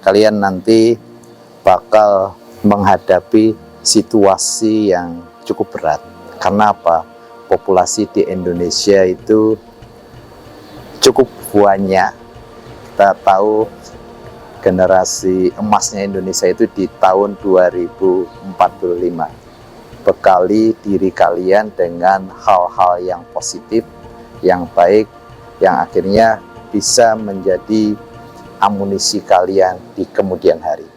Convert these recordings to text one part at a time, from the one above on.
kalian nanti bakal menghadapi situasi yang cukup berat. Karena apa? Populasi di Indonesia itu cukup banyak. Kita tahu generasi emasnya Indonesia itu di tahun 2045. Bekali diri kalian dengan hal-hal yang positif, yang baik, yang akhirnya bisa menjadi amunisi kalian di kemudian hari.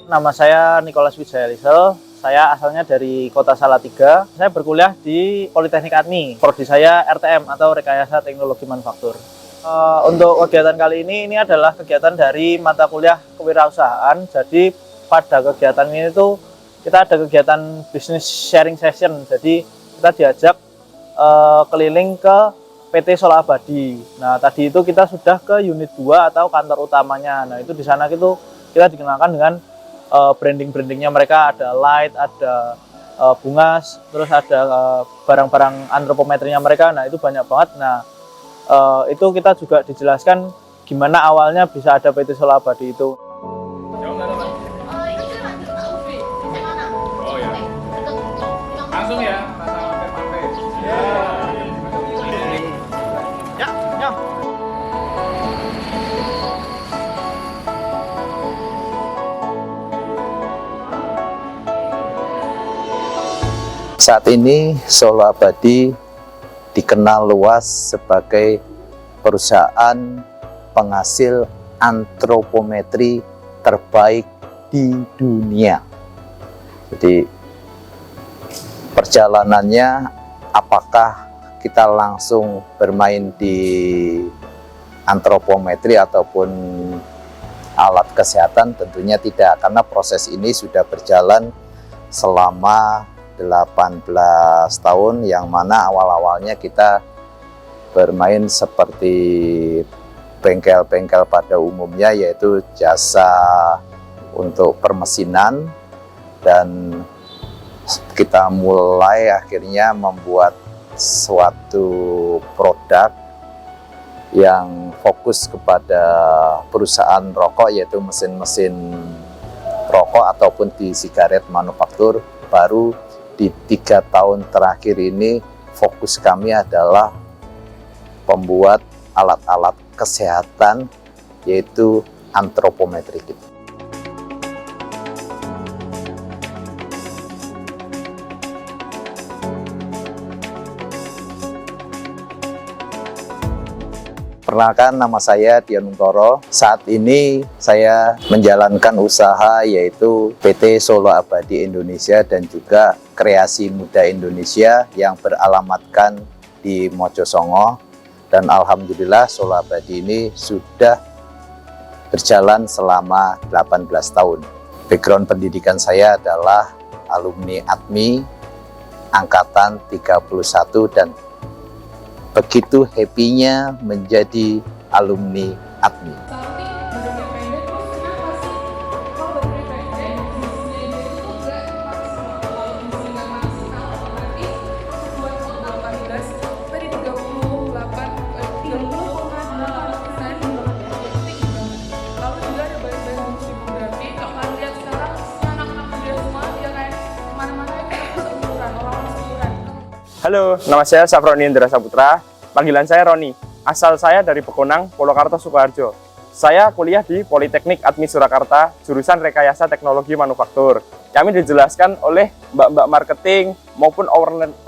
Nama saya Nicholas Wijaya Lisel. Saya asalnya dari Kota Salatiga. Saya berkuliah di Politeknik ATMI. Prodi saya RTM atau Rekayasa Teknologi Manufaktur. Untuk kegiatan kali ini adalah kegiatan dari mata kuliah kewirausahaan. Jadi pada kegiatan ini tuh kita ada kegiatan business sharing session. Jadi kita diajak keliling ke PT Solar Abadi. Nah, tadi itu kita sudah ke unit 2 atau kantor utamanya. Nah, itu di sana itu kita dikenalkan dengan brandingnya mereka, ada light, ada bungas, terus ada barang-barang antropometrinya mereka. Nah, itu banyak banget. Nah, itu kita juga dijelaskan gimana awalnya bisa ada PT Solar Abadi itu. Langsung ya, Ya. Saat ini Solar Abadi dikenal luas sebagai perusahaan penghasil antropometri terbaik di dunia. Jadi perjalanannya, apakah kita langsung bermain di antropometri ataupun alat kesehatan? Tentunya tidak, karena proses ini sudah berjalan selama 18 tahun, yang mana awal-awalnya kita bermain seperti bengkel-bengkel pada umumnya, yaitu jasa untuk permesinan, dan kita mulai akhirnya membuat suatu produk yang fokus kepada perusahaan rokok, yaitu mesin-mesin rokok ataupun di sigaret manufaktur. Baru di 3 tahun terakhir ini fokus kami adalah pembuat alat-alat kesehatan, yaitu antropometri. Perkenalkan, nama saya Dian Untoro. Saat ini saya menjalankan usaha yaitu PT Solar Abadi Indonesia dan juga Kreasi Muda Indonesia yang beralamatkan di Mojosongo. Dan alhamdulillah Solar Abadi ini sudah berjalan selama 18 tahun. Background pendidikan saya adalah alumni ATMI angkatan 31 dan begitu happy-nya menjadi alumni ATMI. Halo, nama saya Safroni Indra Saputra. Panggilan saya Roni. Asal saya dari Pekonang, Purwokerto, Sukoharjo. Saya kuliah di Politeknik ATMI Surakarta, jurusan Rekayasa Teknologi Manufaktur. Kami dijelaskan oleh mbak-mbak marketing maupun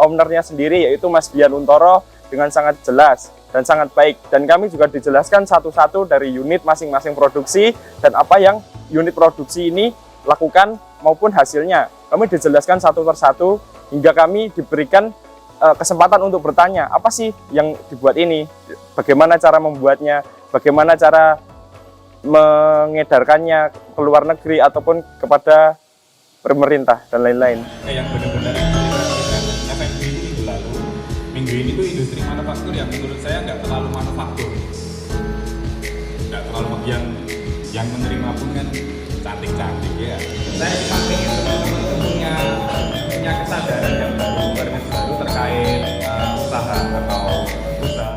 ownernya sendiri, yaitu Mas Dian Untoro dengan sangat jelas dan sangat baik. Dan kami juga dijelaskan satu-satu dari unit masing-masing produksi dan apa yang unit produksi ini lakukan maupun hasilnya. Kami dijelaskan satu persatu hingga kami diberikan kesempatan untuk bertanya, apa sih yang dibuat ini? Bagaimana cara membuatnya? Bagaimana cara mengedarkannya ke luar negeri ataupun kepada pemerintah dan lain-lain. Yang benar-benar F&B itu minggu lalu. Minggu ini tuh industri manufaktur yang menurut saya nggak terlalu manufaktur, nggak terlalu yang menerima pun kan cantik-cantik ya. Saya cuma ingin teman-teman punya kesadaran yang baru, awareness baru terkait usaha atau usaha.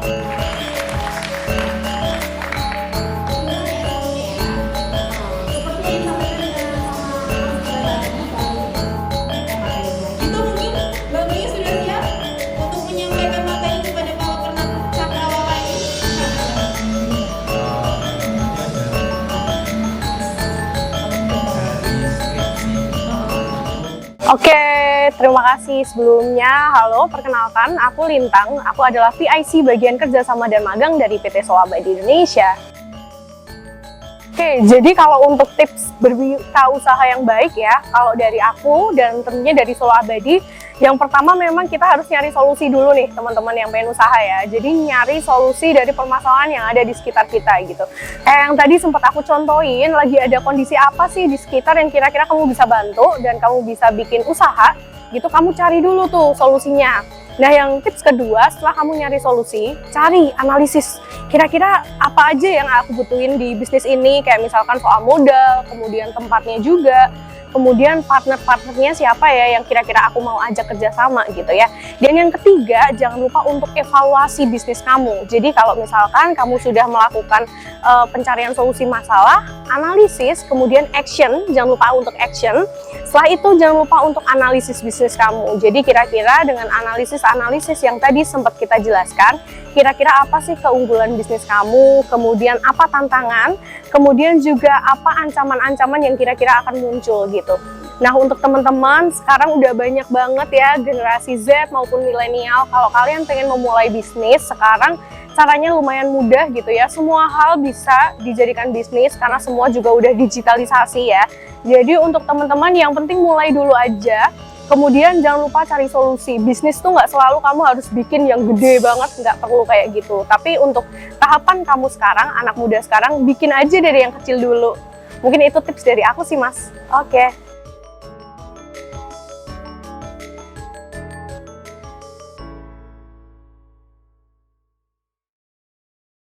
Oke, terima kasih sebelumnya. Halo, perkenalkan, aku Lintang. Aku adalah PIC bagian kerjasama dan magang dari PT Solo Abadi Indonesia. Oke, jadi kalau untuk tips berwirausaha yang baik ya, kalau dari aku dan tentunya dari Solo Abadi, yang pertama memang kita harus nyari solusi dulu nih teman-teman yang pengen usaha ya. Jadi nyari solusi dari permasalahan yang ada di sekitar kita gitu. Yang tadi sempat aku contohin, lagi ada kondisi apa sih di sekitar yang kira-kira kamu bisa bantu dan kamu bisa bikin usaha gitu, kamu cari dulu tuh solusinya. Nah, yang tips kedua, setelah kamu nyari solusi, cari analisis. Kira-kira apa aja yang aku butuhin di bisnis ini, kayak misalkan soal modal, kemudian tempatnya juga, kemudian partner-partnernya siapa ya yang kira-kira aku mau ajak kerjasama gitu ya. Dan yang ketiga, jangan lupa untuk evaluasi bisnis kamu. Jadi kalau misalkan kamu sudah melakukan pencarian solusi masalah, analisis, kemudian action, jangan lupa untuk action. Setelah itu jangan lupa untuk analisis bisnis kamu. Jadi kira-kira dengan analisis yang tadi sempat kita jelaskan, kira-kira apa sih keunggulan bisnis kamu, kemudian apa tantangan, kemudian juga apa ancaman-ancaman yang kira-kira akan muncul gitu. Nah, untuk teman-teman, sekarang udah banyak banget ya generasi Z maupun milenial, kalau kalian pengen memulai bisnis, sekarang caranya lumayan mudah gitu ya. Semua hal bisa dijadikan bisnis karena semua juga udah digitalisasi ya. Jadi untuk teman-teman yang penting mulai dulu aja. Kemudian jangan lupa cari solusi. Bisnis tuh nggak selalu kamu harus bikin yang gede banget, nggak perlu kayak gitu. Tapi untuk tahapan kamu sekarang, anak muda sekarang, bikin aja dari yang kecil dulu. Mungkin itu tips dari aku sih, Mas. Oke.